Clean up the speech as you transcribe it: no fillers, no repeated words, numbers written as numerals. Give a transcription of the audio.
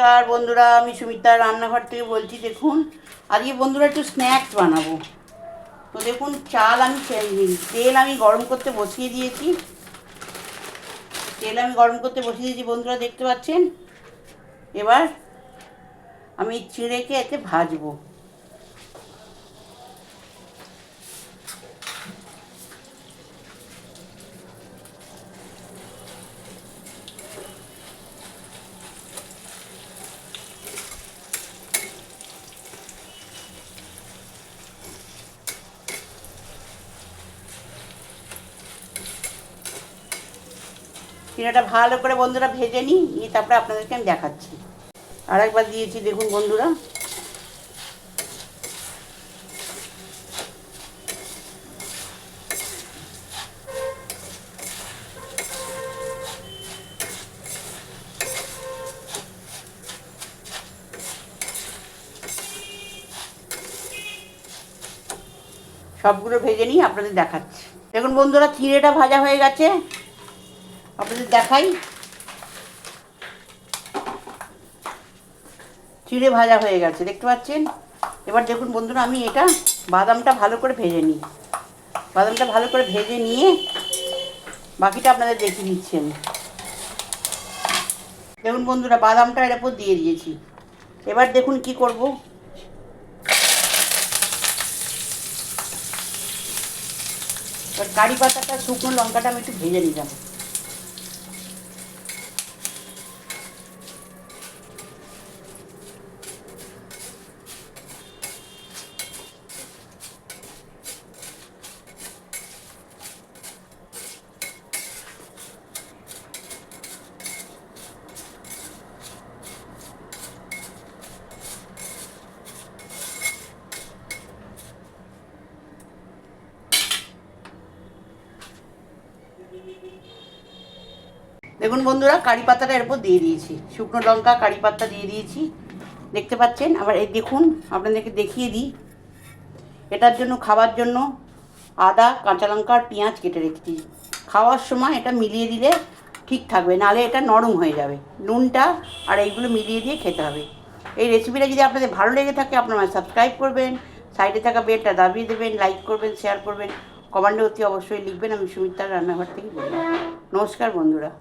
নমস্কার বন্ধুরা, আমি সুমিতা রান্নাঘর থেকে বলছি। দেখুন আজকে বন্ধুরা একটু স্ন্যাক্স বানাবো। তো দেখুন তেল আমি গরম করতে বসিয়ে দিয়েছি। বন্ধুরা, দেখতে পাচ্ছেন। এবার আমি চিঁড়েকে এতে ভাজবো। চিঁড়েটা ভালো করে বন্ধুরা ভেজে নিয়ে তারপরে আপনাদেরকে আমি দেখাচ্ছি। আর একবার দিয়েছি, দেখুন বন্ধুরা। সবগুলো ভেজে নিয়ে আপনাদের দেখাচ্ছি। দেখুন বন্ধুরা, চিঁড়েটা ভাজা হয়ে গেছে, আপনাদের দেখাই। চিঁড়ে ভাজা হয়ে গেছে, দেখতে পাচ্ছেন। এবার দেখুন বন্ধুরা, আমি এটা বাদামটা ভালো করে ভেজে নিই। বাদামটা ভালো করে ভেজে নিয়ে বাকিটা আপনাদের দেখিয়ে দিচ্ছি আমি। দেখুন বন্ধুরা, বাদামটা এর উপর দিয়ে দিয়েছি। এবার দেখুন কি করব। এবার কারি পাতাটা, শুকনো লঙ্কাটা আমি একটু ভেজে নিলাম। দেখুন বন্ধুরা, কারি পাতাটা এর উপর দিয়ে দিয়েছি। শুকনো লঙ্কা, কারি পাতা দিয়ে দিয়েছি, দেখতে পাচ্ছেন। আবার এই দেখুন, আপনাদেরকে দেখিয়ে দিই। এটার জন্য, খাবার জন্য আদা, কাঁচা লঙ্কা আর পেঁয়াজ কেটে রেখেছি। খাওয়ার সময় এটা মিলিয়ে দিলে ঠিক থাকবে, নাহলে এটা নরম হয়ে যাবে। নুনটা আর এইগুলো মিলিয়ে দিয়ে খেতে হবে। এই রেসিপিটা যদি আপনাদের ভালো লেগে থাকে, আপনারা সাবস্ক্রাইব করবেন, সাইডে থাকা বেলটা দাবিয়ে দেবেন, লাইক করবেন, শেয়ার করবেন, কমেন্টে অতি অবশ্যই লিখবেন। আমি সুমিতার রান্নাঘর থেকে বললাম। নমস্কার বন্ধুরা।